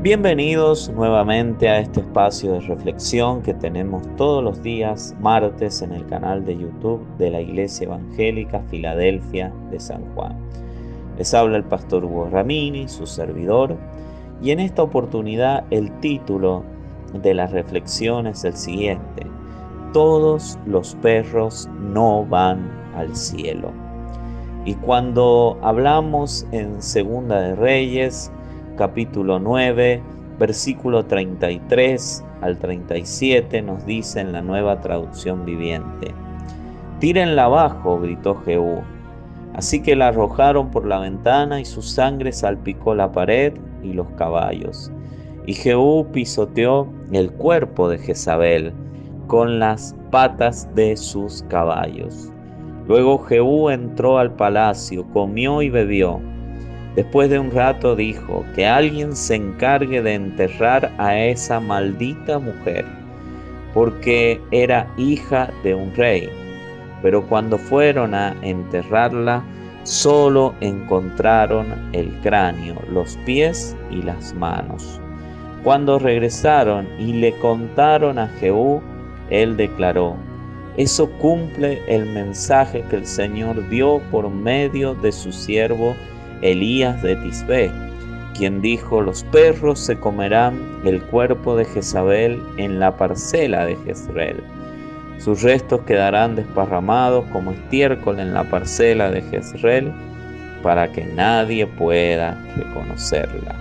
Bienvenidos nuevamente a este espacio de reflexión que tenemos todos los días martes en el canal de YouTube de la Iglesia Evangélica Filadelfia de San Juan. Les habla el pastor Hugo Ramini, su servidor, y en esta oportunidad el título de la reflexión es el siguiente: Todos los perros no van al cielo. Y cuando hablamos en Segunda de Reyes, capítulo 9, versículo 33 al 37, nos dice en la Nueva Traducción Viviente: «Tírenla abajo», gritó Jehú. Así que la arrojaron por la ventana y su sangre salpicó la pared y los caballos. Y Jehú pisoteó el cuerpo de Jezabel con las patas de sus caballos. Luego Jehú entró al palacio, comió y bebió. Después de un rato dijo: «Que alguien se encargue de enterrar a esa maldita mujer, porque era hija de un rey». Pero cuando fueron a enterrarla, solo encontraron el cráneo, los pies y las manos. Cuando regresaron y le contaron a Jehú, él declaró: «Eso cumple el mensaje que el Señor dio por medio de su siervo Elías de Tisbé, quien dijo: los perros se comerán el cuerpo de Jezabel en la parcela de Jezreel. Sus restos quedarán desparramados como estiércol en la parcela de Jezreel, para que nadie pueda reconocerla».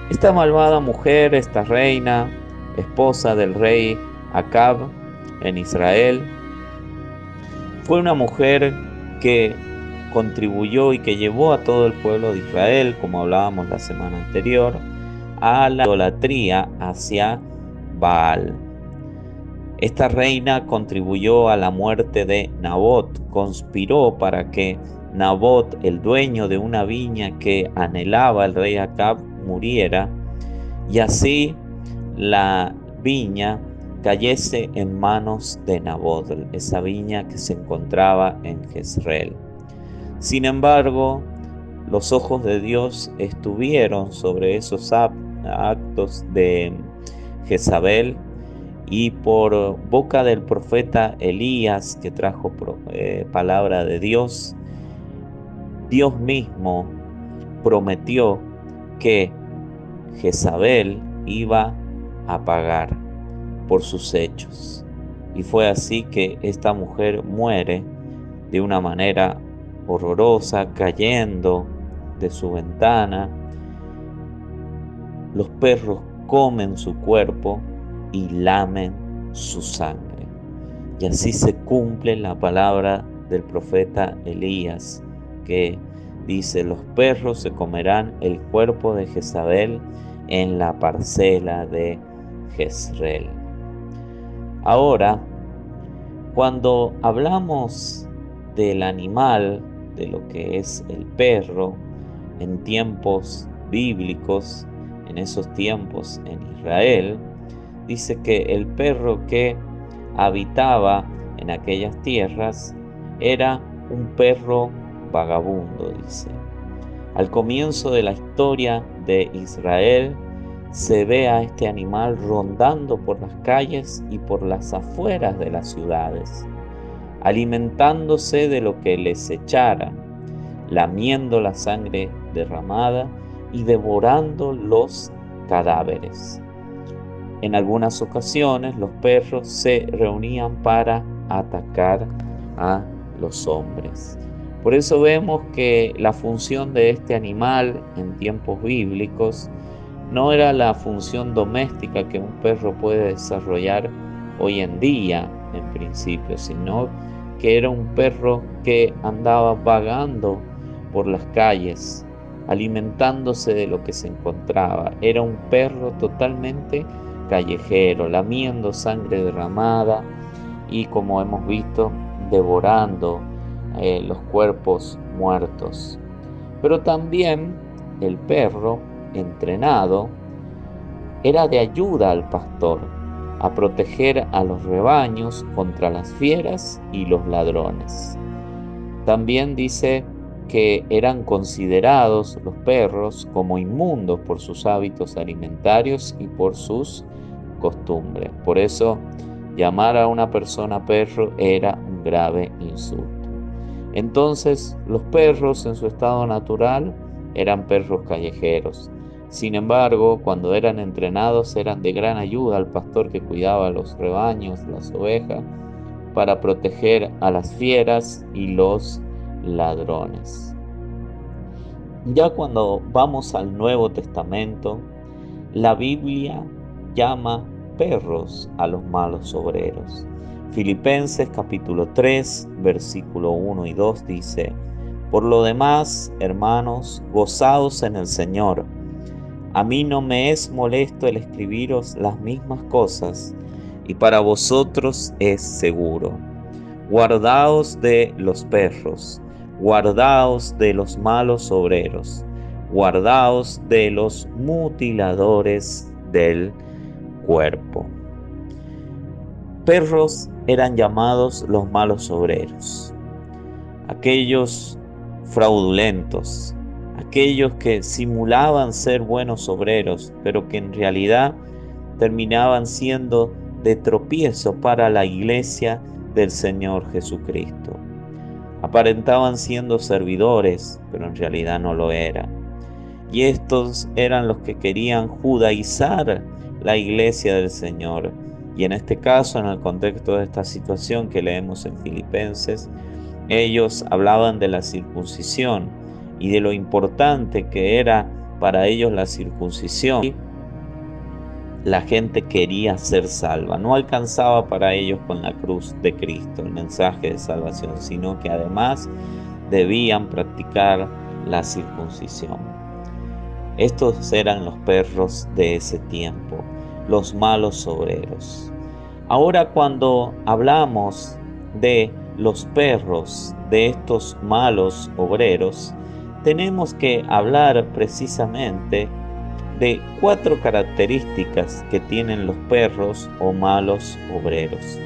Esta malvada mujer, esta reina, esposa del rey Acab en Israel, fue una mujer que contribuyó y que llevó a todo el pueblo de Israel, como hablábamos la semana anterior, a la idolatría hacia Baal. Esta reina contribuyó a la muerte de Nabot, conspiró para que Nabot, el dueño de una viña que anhelaba el rey Acab, muriera, y así la viña cayese en manos de Nabot, esa viña que se encontraba en Jezreel. Sin embargo, los ojos de Dios estuvieron sobre esos actos de Jezabel, y por boca del profeta Elías, que trajo palabra de Dios, Dios mismo prometió que Jezabel iba a pagar por sus hechos. Y fue así que esta mujer muere de una manera horrorosa, cayendo de su ventana. Los perros comen su cuerpo y lamen su sangre. Y así se cumple la palabra del profeta Elías, que dice: los perros se comerán el cuerpo de Jezabel en la parcela de Jezreel. Ahora, cuando hablamos del animal, de lo que es el perro, en tiempos bíblicos, en esos tiempos en Israel, dice que el perro que habitaba en aquellas tierras era un perro vagabundo, dice. Al comienzo de la historia de Israel, se ve a este animal rondando por las calles y por las afueras de las ciudades, alimentándose de lo que les echara, lamiendo la sangre derramada y devorando los cadáveres. En algunas ocasiones los perros se reunían para atacar a los hombres. Por eso vemos que la función de este animal en tiempos bíblicos no era la función doméstica que un perro puede desarrollar hoy en día en principio, sino que era un perro que andaba vagando por las calles, alimentándose de lo que se encontraba. Era un perro totalmente callejero, lamiendo sangre derramada y, como hemos visto, devorando los cuerpos muertos. Pero también el perro entrenado era de ayuda al pastor a proteger a los rebaños contra las fieras y los ladrones. También dice que eran considerados los perros como inmundos por sus hábitos alimentarios y por sus costumbres. Por eso, llamar a una persona perro era un grave insulto. Entonces, los perros en su estado natural eran perros callejeros. Sin embargo, cuando eran entrenados eran de gran ayuda al pastor que cuidaba los rebaños, las ovejas, para proteger a las fieras y los ladrones. Ya cuando vamos al Nuevo Testamento, la Biblia llama perros a los malos obreros. Filipenses capítulo 3, versículo 1 y 2 dice: Por lo demás, hermanos, gozaos en el Señor. A mí no me es molesto el escribiros las mismas cosas, y para vosotros es seguro. Guardaos de los perros, guardaos de los malos obreros, guardaos de los mutiladores del cuerpo. Perros eran llamados los malos obreros, aquellos fraudulentos, aquellos que simulaban ser buenos obreros, pero que en realidad terminaban siendo de tropiezo para la iglesia del Señor Jesucristo. Aparentaban siendo servidores, pero en realidad no lo eran. Y estos eran los que querían judaizar la iglesia del Señor. Y en este caso, en el contexto de esta situación que leemos en Filipenses, ellos hablaban de la circuncisión y de lo importante que era para ellos la circuncisión. La gente quería ser salva. No alcanzaba para ellos con la cruz de Cristo el mensaje de salvación, sino que además debían practicar la circuncisión. Estos eran los perros de ese tiempo, los malos obreros. Ahora, cuando hablamos de los perros de estos malos obreros, tenemos que hablar precisamente de 4 características que tienen los perros o malos obreros.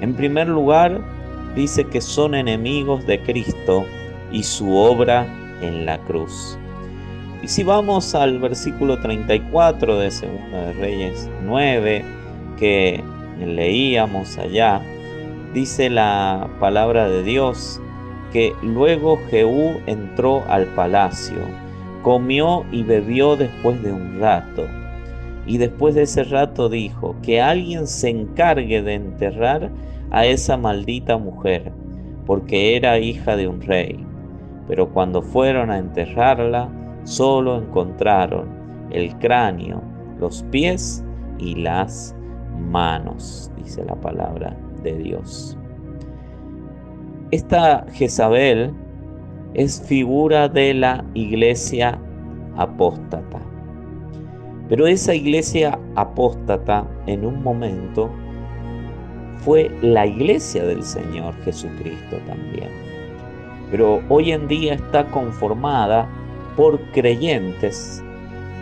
En primer lugar, dice que son enemigos de Cristo y su obra en la cruz. Y si vamos al versículo 34 de Segunda de Reyes 9, que leíamos allá, dice la palabra de Dios que luego Jehú entró al palacio, comió y bebió después de un rato. Y después de ese rato dijo: que alguien se encargue de enterrar a esa maldita mujer, porque era hija de un rey. Pero cuando fueron a enterrarla, solo encontraron el cráneo, los pies y las manos, dice la palabra de Dios. Esta Jezabel es figura de la iglesia apóstata. Pero esa iglesia apóstata en un momento fue la iglesia del Señor Jesucristo también. Pero hoy en día está conformada por creyentes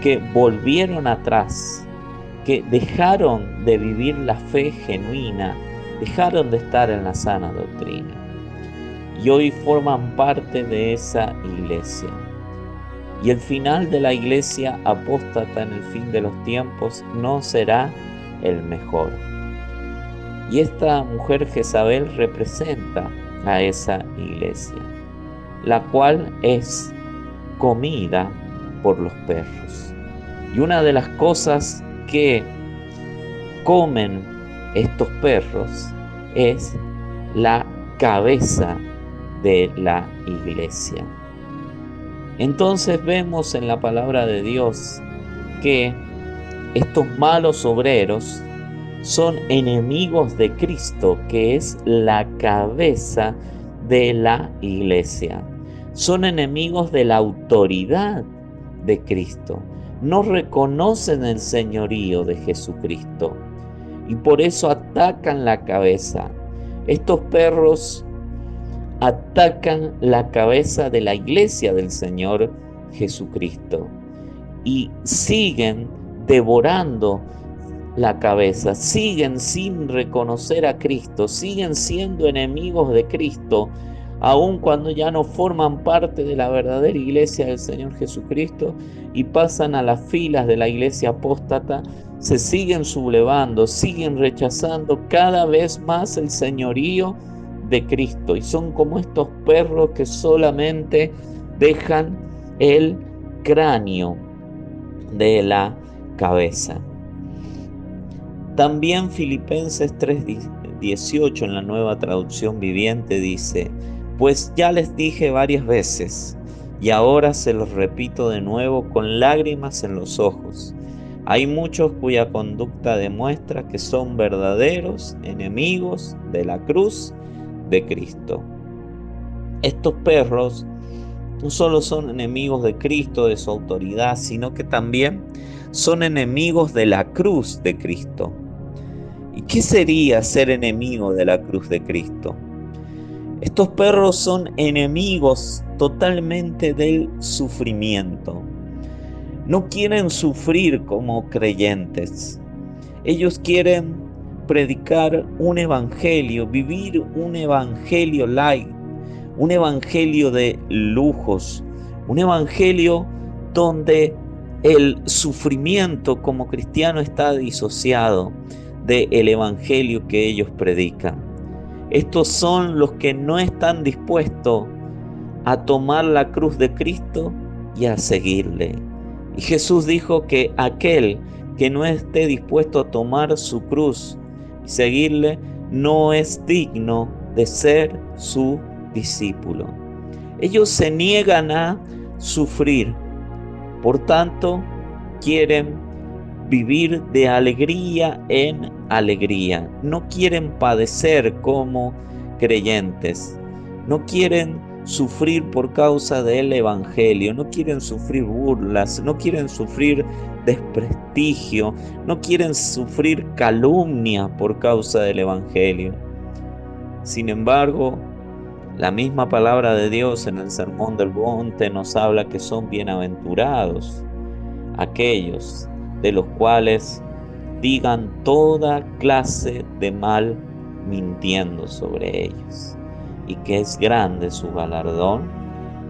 que volvieron atrás, que dejaron de vivir la fe genuina, dejaron de estar en la sana doctrina. Y hoy forman parte de esa iglesia. Y el final de la iglesia apóstata en el fin de los tiempos no será el mejor. Y esta mujer Jezabel representa a esa iglesia, la cual es comida por los perros. Y una de las cosas que comen estos perros es la cabeza de la iglesia. Entonces vemos en la palabra de Dios que estos malos obreros son enemigos de Cristo, que es la cabeza de la iglesia. Son enemigos de la autoridad de Cristo. No reconocen el señorío de Jesucristo y por eso atacan la cabeza. Estos perros atacan la cabeza de la iglesia del Señor Jesucristo y siguen devorando la cabeza, siguen sin reconocer a Cristo, siguen siendo enemigos de Cristo, aun cuando ya no forman parte de la verdadera iglesia del Señor Jesucristo y pasan a las filas de la iglesia apóstata, se siguen sublevando, siguen rechazando cada vez más el señorío de Cristo y son como estos perros que solamente dejan el cráneo de la cabeza. También Filipenses 3:18 en la Nueva Traducción Viviente dice: pues ya les dije varias veces y ahora se los repito de nuevo con lágrimas en los ojos. Hay muchos cuya conducta demuestra que son verdaderos enemigos de la cruz de Cristo. Estos perros no solo son enemigos de Cristo, de su autoridad, sino que también son enemigos de la cruz de Cristo. ¿Y qué sería ser enemigo de la cruz de Cristo? Estos perros son enemigos totalmente del sufrimiento. No quieren sufrir como creyentes. Ellos quieren predicar un evangelio, vivir un evangelio light, un evangelio de lujos, un evangelio donde el sufrimiento como cristiano está disociado del evangelio que ellos predican. Estos son los que no están dispuestos a tomar la cruz de Cristo y a seguirle. Y Jesús dijo que aquel que no esté dispuesto a tomar su cruz y seguirle no es digno de ser su discípulo. Ellos se niegan a sufrir, por tanto, quieren vivir de alegría en alegría. No quieren padecer como creyentes. No quieren sufrir por causa del evangelio. No quieren sufrir burlas. No quieren sufrir desprestigio. No quieren sufrir calumnia por causa del evangelio. Sin embargo, la misma palabra de Dios en el Sermón del Monte nos habla que son bienaventurados aquellos de los cuales digan toda clase de mal mintiendo sobre ellos, y que es grande su galardón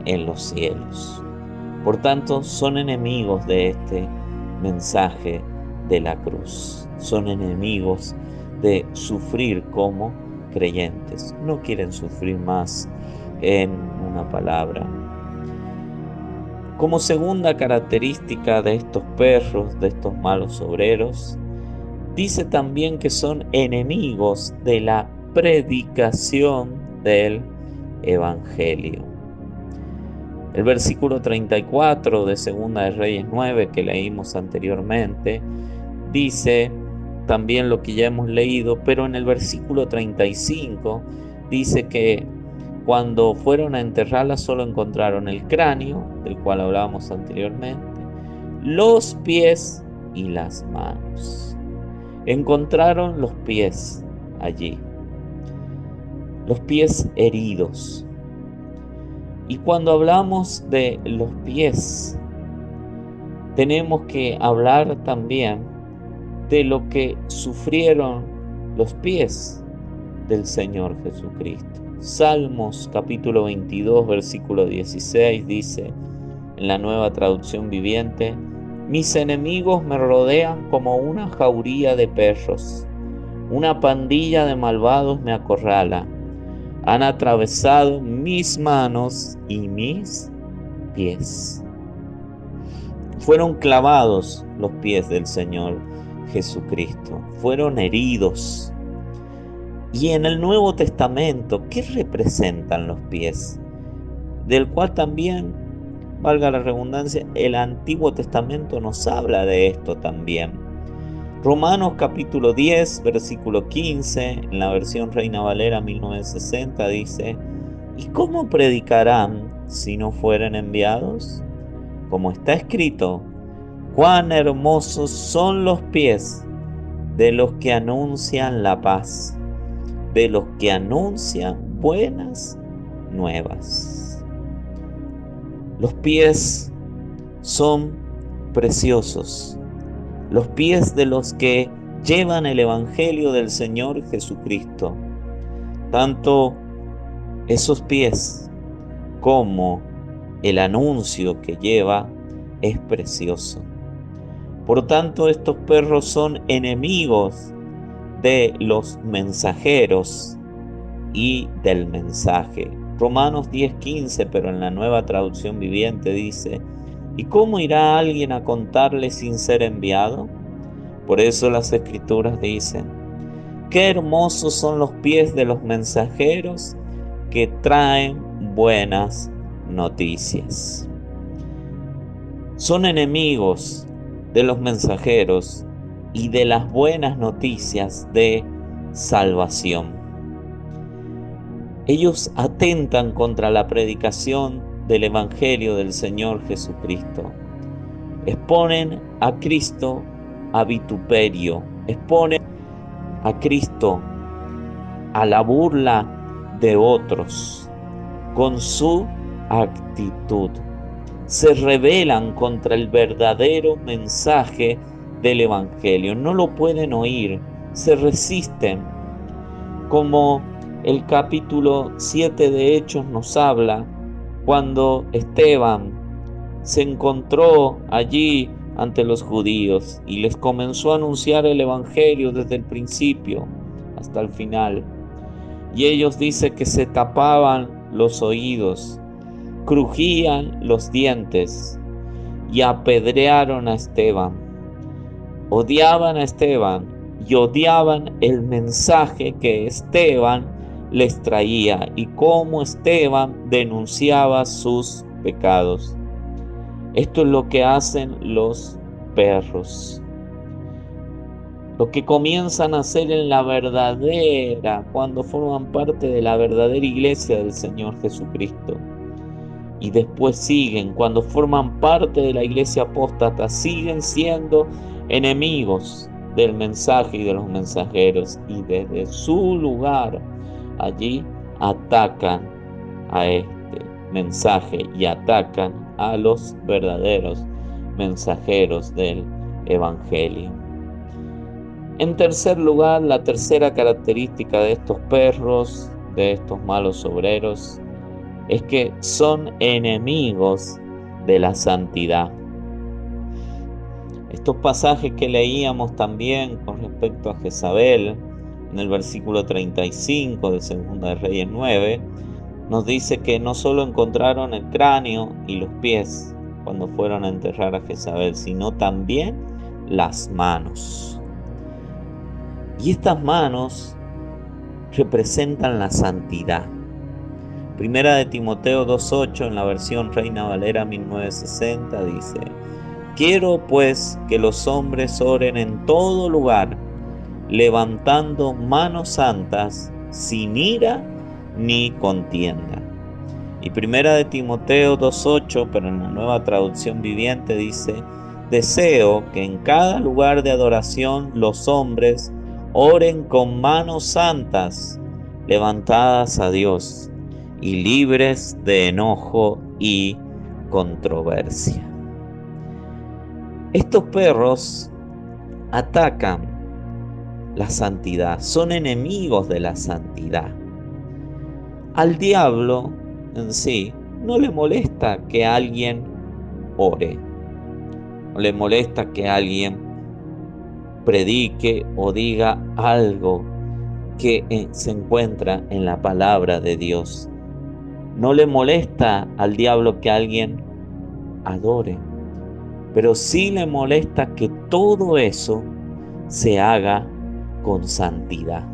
en los cielos. Por tanto, son enemigos de este mensaje de la cruz. Son enemigos de sufrir como creyentes. No quieren sufrir más, en una palabra. Como segunda característica de estos perros, de estos malos obreros, dice también que son enemigos de la predicación del Evangelio. El versículo 34 de Segunda de Reyes 9 que leímos anteriormente dice también lo que ya hemos leído, pero en el versículo 35 dice que cuando fueron a enterrarla solo encontraron el cráneo, del cual hablábamos anteriormente, los pies y las manos. Encontraron los pies allí, los pies heridos. Y cuando hablamos de los pies, tenemos que hablar también de lo que sufrieron los pies del Señor Jesucristo. Salmos capítulo 22, versículo 16 dice en la Nueva Traducción Viviente: mis enemigos me rodean como una jauría de perros, una pandilla de malvados me acorrala, han atravesado mis manos y mis pies. Fueron clavados los pies del Señor Jesucristo, fueron heridos. Y en el Nuevo Testamento, ¿qué representan los pies? Del cual también, valga la redundancia, el Antiguo Testamento nos habla de esto también. Romanos capítulo 10, versículo 15, en la versión Reina Valera 1960 dice: ¿y cómo predicarán si no fueren enviados? Como está escrito: cuán hermosos son los pies de los que anuncian la paz, de los que anuncian buenas nuevas. Los pies son preciosos. Los pies de los que llevan el Evangelio del Señor Jesucristo. Tanto Esos pies, como el anuncio que lleva, es precioso. Por tanto, estos perros son enemigos de los mensajeros y del mensaje. Romanos 10:15, pero en la Nueva Traducción Viviente dice: ¿y cómo irá alguien a contarle sin ser enviado? Por eso las Escrituras dicen: qué hermosos son los pies de los mensajeros que traen buenas noticias. Son enemigos de los mensajeros y de las buenas noticias de salvación. Ellos atentan contra la predicación del Evangelio del Señor Jesucristo. Exponen a Cristo a vituperio, exponen a Cristo a la burla de otros con su actitud. Se rebelan contra el verdadero mensaje del Evangelio. No lo pueden oír, se resisten. Como el capítulo 7 de Hechos nos habla, cuando Esteban se encontró allí ante los judíos y les comenzó a anunciar el Evangelio desde el principio hasta el final. Y ellos dicen que se tapaban los oídos, crujían los dientes y apedrearon a Esteban. Odiaban a Esteban y odiaban el mensaje que Esteban les traía y cómo Esteban denunciaba sus pecados. Esto es lo que hacen los perros. Lo que comienzan a hacer en la verdadera, cuando forman parte de la verdadera iglesia del Señor Jesucristo. Y después siguen, cuando forman parte de la iglesia apóstata, siguen siendo enemigos del mensaje y de los mensajeros. Y desde su lugar, allí atacan a este mensaje y atacan a los verdaderos mensajeros del Evangelio. En tercer lugar, la tercera característica de estos perros, de estos malos obreros, es que son enemigos de la santidad. Estos pasajes que leíamos también con respecto a Jezabel, en el versículo 35 de 2 de Reyes 9, nos dice que no solo encontraron el cráneo y los pies cuando fueron a enterrar a Jezabel, sino también las manos. Y estas manos representan la santidad. Primera de Timoteo 2:8 en la versión Reina Valera 1960 dice: quiero pues que los hombres oren en todo lugar, levantando manos santas, sin ira ni contienda. Y Primera de Timoteo 2:8, pero en la Nueva Traducción Viviente dice: deseo que en cada lugar de adoración los hombres oren con manos santas, levantadas a Dios, y libres de enojo y controversia. Estos perros atacan la santidad, son enemigos de la santidad. Al diablo en sí no le molesta que alguien ore, no le molesta que alguien predique o diga algo que se encuentra en la palabra de Dios. No le molesta al diablo que alguien adore, pero sí le molesta que todo eso se haga con santidad,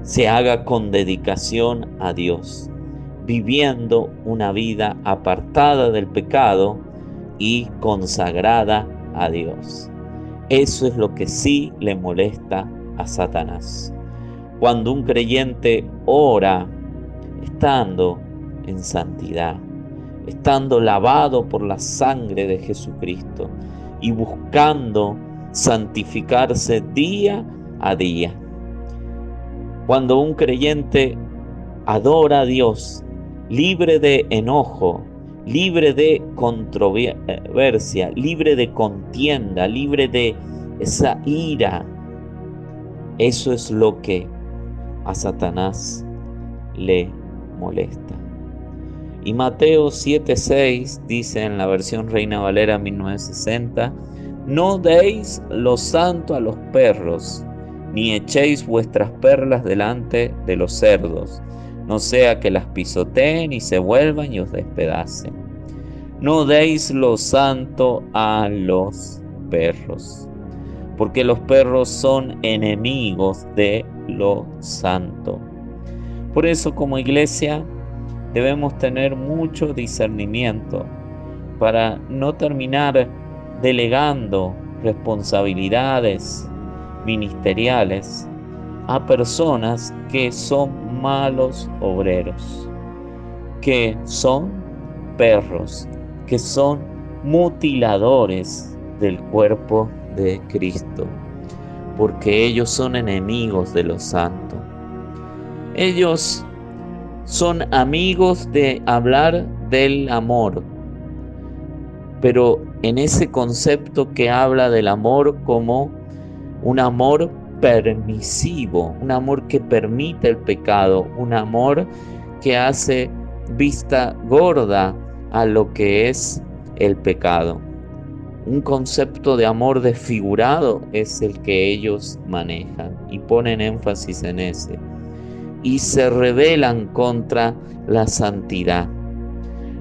se haga con dedicación a Dios, viviendo una vida apartada del pecado y consagrada a Dios. Eso es lo que sí le molesta a Satanás. Cuando un creyente ora estando en santidad, estando lavado por la sangre de Jesucristo y buscando santificarse día a día. Cuando un creyente adora a Dios, libre de enojo, libre de controversia, libre de contienda, libre de esa ira, eso es lo que a Satanás le molesta. Y Mateo 7:6 dice en la versión Reina Valera 1960, no deis lo santo a los perros, ni echéis vuestras perlas delante de los cerdos, no sea que las pisoteen y se vuelvan y os despedacen. No deis lo santo a los perros, porque los perros son enemigos de lo santo. Por eso, como iglesia, debemos tener mucho discernimiento para no terminar delegando responsabilidades ministeriales a personas que son malos obreros, que son perros, que son mutiladores del cuerpo de Cristo, porque ellos son enemigos de los santos. Ellos son amigos de hablar del amor, pero en ese concepto que habla del amor como un amor permisivo, un amor que permite el pecado, un amor que hace vista gorda a lo que es el pecado. Un concepto de amor desfigurado es el que ellos manejan y ponen énfasis en ese. Y se rebelan contra la santidad.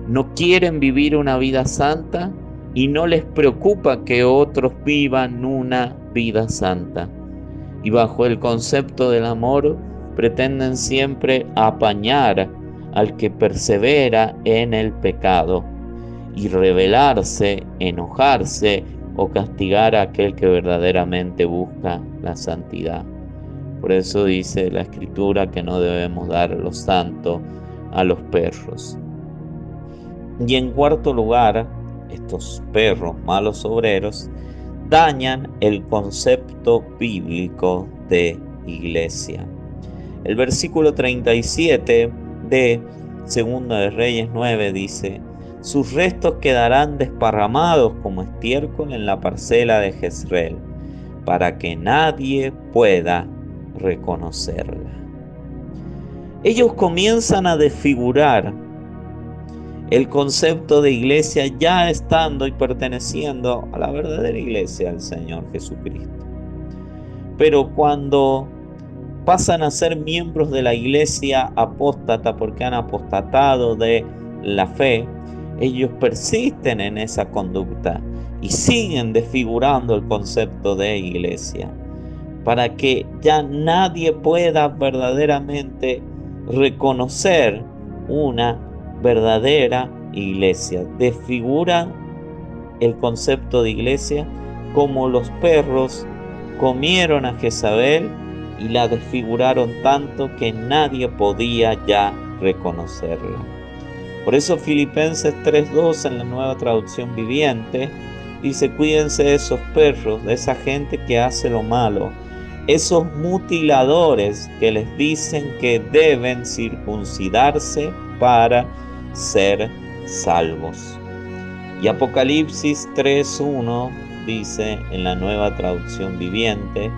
No quieren vivir una vida santa y no les preocupa que otros vivan una vida santa. Y bajo el concepto del amor pretenden siempre apañar al que persevera en el pecado y rebelarse, enojarse o castigar a aquel que verdaderamente busca la santidad. Por eso dice la Escritura que no debemos dar lo santo a los perros. Y en cuarto lugar, estos perros malos obreros dañan el concepto bíblico de iglesia. El versículo 37 de Segunda de Reyes 9 dice: sus restos quedarán desparramados como estiércol en la parcela de Jezreel, para que nadie pueda reconocerla. Ellos comienzan a desfigurar el concepto de iglesia ya estando y perteneciendo a la verdadera iglesia del Señor Jesucristo. Pero cuando pasan a ser miembros de la iglesia apóstata porque han apostatado de la fe, ellos persisten en esa conducta y siguen desfigurando el concepto de iglesia, para que ya nadie pueda verdaderamente reconocer una verdadera iglesia. Desfiguran el concepto de iglesia como los perros comieron a Jezabel y la desfiguraron tanto que nadie podía ya reconocerla. Por eso Filipenses 3:2 en la Nueva Traducción Viviente dice: cuídense de esos perros, de esa gente que hace lo malo, esos mutiladores que les dicen que deben circuncidarse para ser salvos. Y Apocalipsis 3:1 dice en la Nueva Traducción Viviente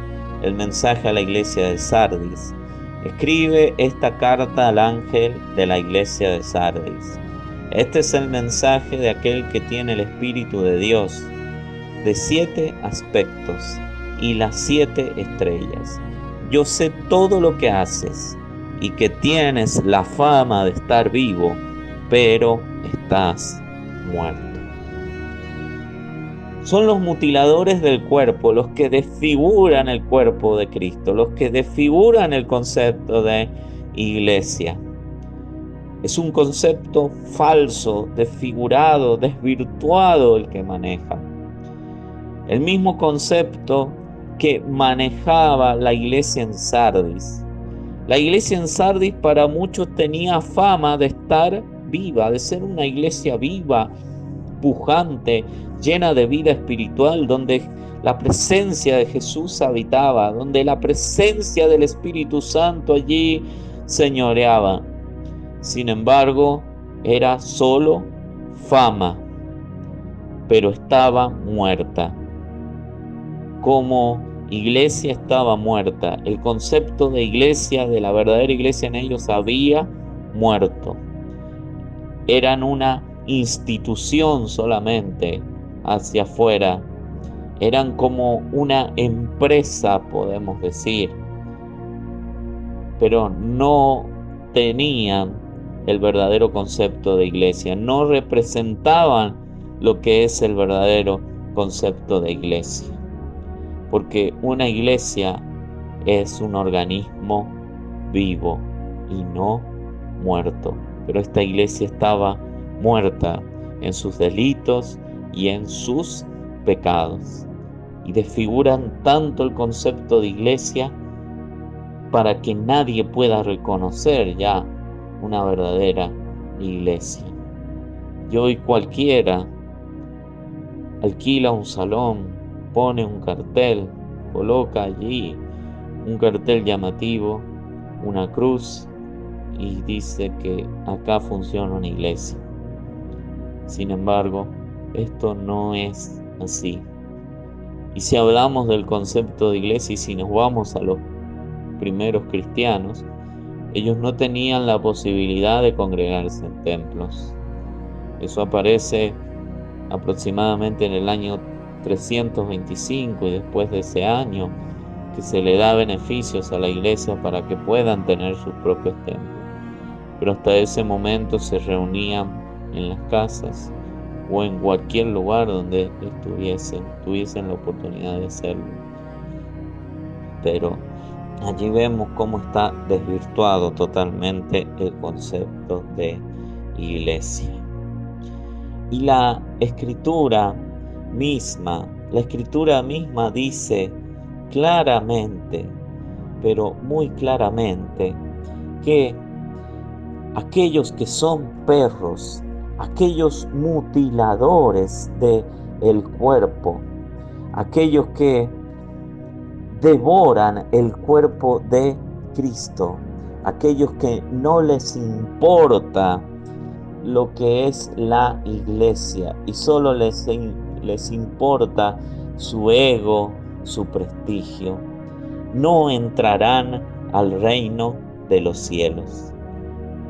el mensaje a la iglesia de Sardis: escribe esta carta al ángel de la iglesia de Sardis. Este es el mensaje de aquel que tiene el Espíritu de Dios, de 7 aspectos y las 7 estrellas. Yo sé todo lo que haces y que tienes la fama de estar vivo, pero estás muerto. Son los mutiladores del cuerpo los que desfiguran el cuerpo de Cristo, los que desfiguran el concepto de iglesia. Es un concepto falso, desfigurado, desvirtuado el que maneja. El mismo concepto que manejaba la iglesia en Sardis. La iglesia en Sardis para muchos tenía fama de estar viva, de ser una iglesia viva, pujante, llena de vida espiritual, donde la presencia de Jesús habitaba, donde la presencia del Espíritu Santo allí señoreaba. Sin embargo, era solo fama, pero estaba muerta. Como iglesia estaba muerta. El concepto de iglesia, de la verdadera iglesia en ellos había muerto. Eran una institución solamente hacia afuera. Eran como una empresa, podemos decir, pero no tenían el verdadero concepto de iglesia, no representaban lo que es el verdadero concepto de iglesia, porque una iglesia es un organismo vivo y no muerto. Pero esta iglesia estaba muerta en sus delitos y en sus pecados, y desfiguran tanto el concepto de iglesia para que nadie pueda reconocer ya una verdadera iglesia. Y hoy cualquiera alquila un salón, pone un cartel, coloca allí un cartel llamativo, una cruz, y dice que acá funciona una iglesia. Sin embargo, esto no es así. Y si hablamos del concepto de iglesia y si nos vamos a los primeros cristianos, ellos no tenían la posibilidad de congregarse en templos. Eso aparece aproximadamente en el año 325, y después de ese año que se le da beneficios a la iglesia para que puedan tener sus propios templos. Pero hasta ese momento se reunían en las casas o en cualquier lugar donde tuviesen la oportunidad de hacerlo. Pero allí vemos cómo está desvirtuado totalmente el concepto de iglesia. Y la escritura misma dice claramente, pero muy claramente, que aquellos que son perros, aquellos mutiladores del cuerpo, aquellos que devoran el cuerpo de Cristo, aquellos que no les importa lo que es la iglesia y solo les importa su ego, su prestigio, no entrarán al reino de los cielos.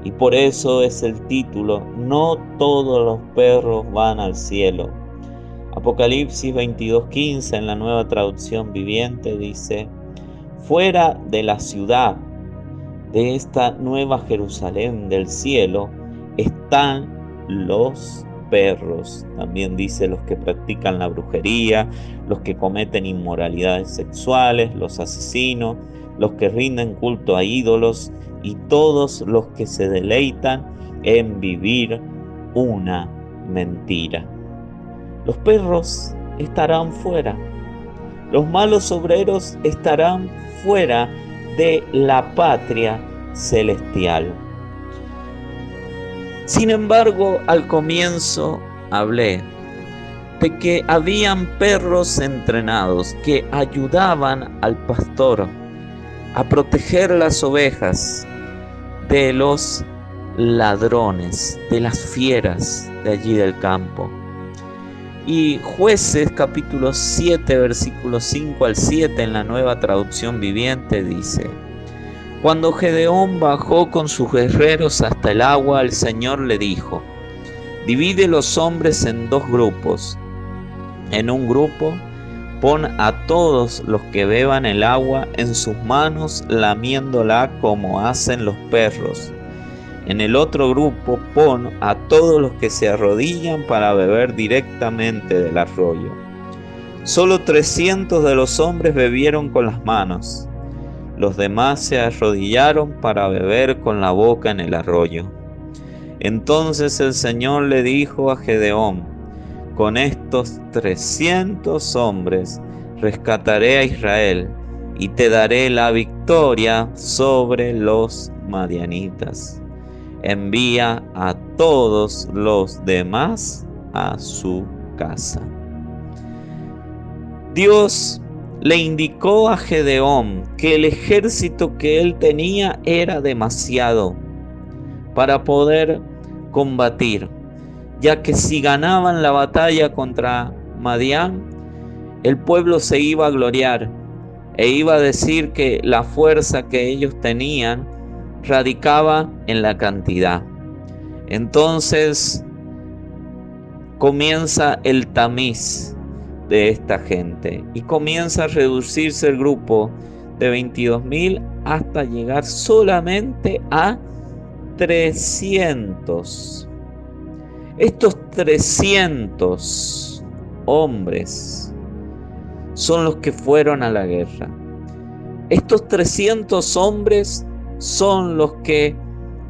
Y por eso es el título: no todos los perros van al cielo. Apocalipsis 22:15 en la Nueva Traducción Viviente dice: fuera de la ciudad, de esta nueva Jerusalén del cielo, están los perros. También dice los que practican la brujería, los que cometen inmoralidades sexuales, los asesinos, los que rinden culto a ídolos y todos los que se deleitan en vivir una mentira. Los perros estarán fuera. Los malos obreros estarán fuera de la patria celestial. Sin embargo, al comienzo hablé de que habían perros entrenados que ayudaban al pastor a proteger las ovejas de los ladrones, de las fieras de allí del campo. Y Jueces capítulo 7, versículos 5 al 7 en la Nueva Traducción Viviente dice: cuando Gedeón bajó con sus guerreros hasta el agua, el Señor le dijo: divide los hombres en dos grupos. En un grupo pon a todos los que beban el agua en sus manos, lamiéndola como hacen los perros. En el otro grupo pon a todos los que se arrodillan para beber directamente del arroyo. Solo 300 de los hombres bebieron con las manos. Los demás se arrodillaron para beber con la boca en el arroyo. Entonces el Señor le dijo a Gedeón: con estos 300 hombres rescataré a Israel y te daré la victoria sobre los madianitas. Envía a todos los demás a su casa. Dios le indicó a Gedeón que el ejército que él tenía era demasiado para poder combatir, ya que si ganaban la batalla contra Madián, el pueblo se iba a gloriar e iba a decir que la fuerza que ellos tenían radicaba en la cantidad. Entonces comienza el tamiz de esta gente y comienza a reducirse el grupo de 22.000 hasta llegar solamente a 300. Estos 300 hombres son los que fueron a la guerra. Estos 300 hombres son los que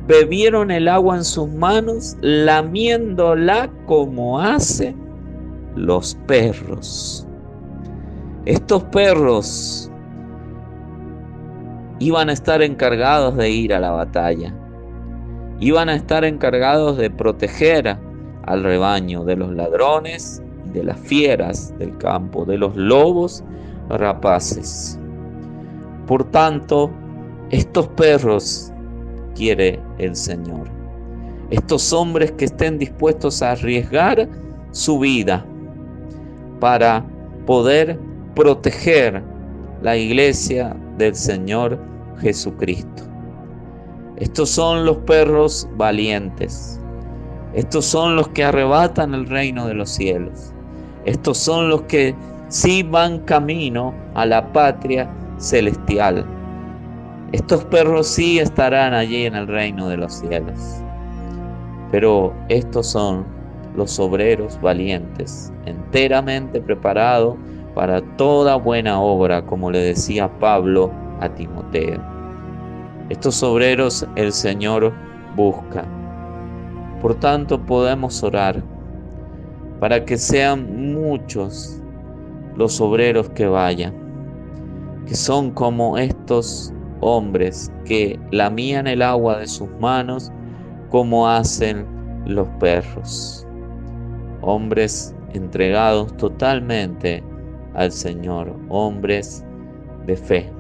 bebieron el agua en sus manos, lamiéndola como hacen los perros. Estos perros iban a estar encargados de ir a la batalla. Iban a estar encargados de proteger al rebaño de los ladrones y de las fieras del campo, de los lobos rapaces. Por tanto, estos perros quiere el Señor. Estos hombres que estén dispuestos a arriesgar su vida para poder proteger la iglesia del Señor Jesucristo. Estos son los perros valientes. Estos son los que arrebatan el reino de los cielos. Estos son los que sí van camino a la patria celestial. Estos perros sí estarán allí en el reino de los cielos. Pero estos son los obreros valientes, enteramente preparados para toda buena obra, como le decía Pablo a Timoteo. Estos obreros el Señor busca. Por tanto, podemos orar para que sean muchos los obreros que vayan, que son como estos hombres que lamían el agua de sus manos como hacen los perros. Hombres entregados totalmente al Señor, hombres de fe.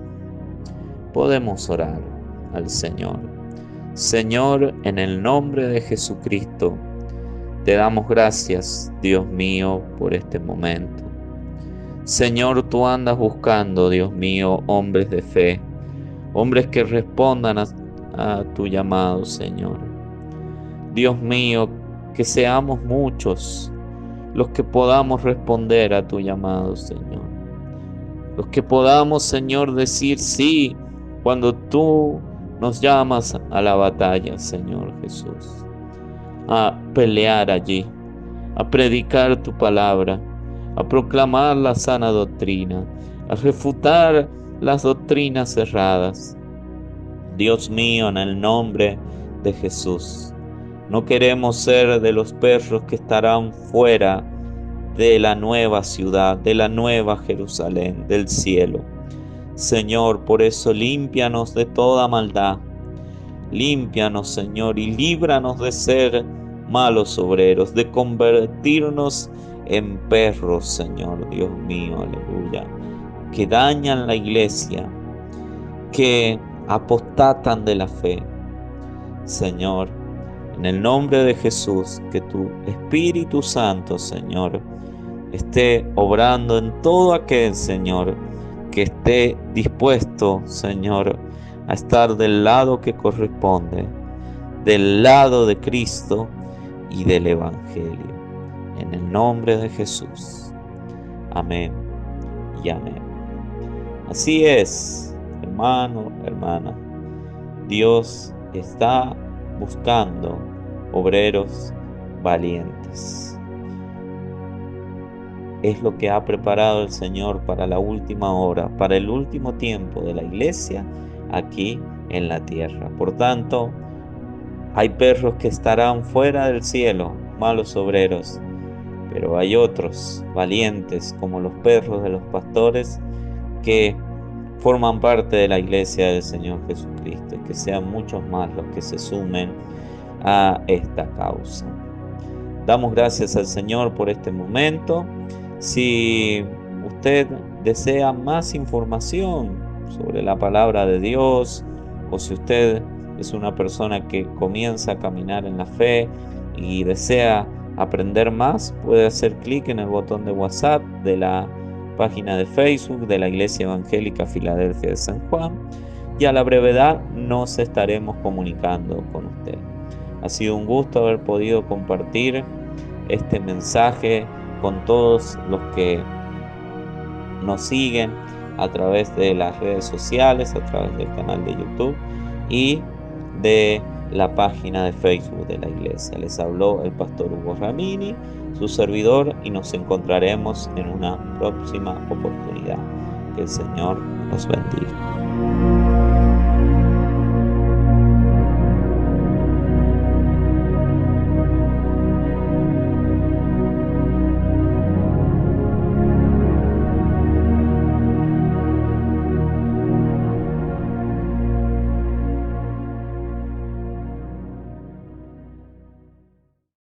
Podemos orar al Señor. Señor, en el nombre de Jesucristo, te damos gracias, Dios mío, por este momento. Señor, tú andas buscando, Dios mío, hombres de fe, hombres que respondan a tu llamado, Señor. Dios mío, que seamos muchos los que podamos responder a tu llamado, Señor. Los que podamos, Señor, decir sí cuando tú nos llamas a la batalla, Señor Jesús. A pelear allí, a predicar tu palabra, a proclamar la sana doctrina, a refutar las doctrinas erradas. Dios mío, en el nombre de Jesús, no queremos ser de los perros que estarán fuera de la nueva ciudad, de la nueva Jerusalén, del cielo. Señor, por eso límpianos de toda maldad. Límpianos, Señor, y líbranos de ser malos obreros, de convertirnos en perros, Señor, Dios mío, aleluya, que dañan la iglesia, que apostatan de la fe. Señor, en el nombre de Jesús, que tu Espíritu Santo, Señor, esté obrando en todo aquel, Señor, que esté dispuesto, Señor, a estar del lado que corresponde, del lado de Cristo y del Evangelio. En el nombre de Jesús. Amén y amén. Así es, hermano, hermana. Dios está buscando obreros valientes. Es lo que ha preparado el Señor para la última hora, para el último tiempo de la iglesia aquí en la tierra. Por tanto, hay perros que estarán fuera del cielo, malos obreros, pero hay otros valientes como los perros de los pastores que forman parte de la iglesia del Señor Jesucristo, y que sean muchos más los que se sumen a esta causa. Damos gracias al Señor por este momento. Si usted desea más información sobre la palabra de Dios, o si usted es una persona que comienza a caminar en la fe y desea aprender más, puede hacer clic en el botón de WhatsApp de la página de Facebook de la Iglesia Evangélica Filadelfia de San Juan y a la brevedad nos estaremos comunicando con usted. Ha sido un gusto haber podido compartir este mensaje con todos los que nos siguen a través de las redes sociales, a través del canal de YouTube y de la página de Facebook de la iglesia. Les habló el pastor Hugo Ramini, su servidor, y nos encontraremos en una próxima oportunidad. Que el Señor los bendiga.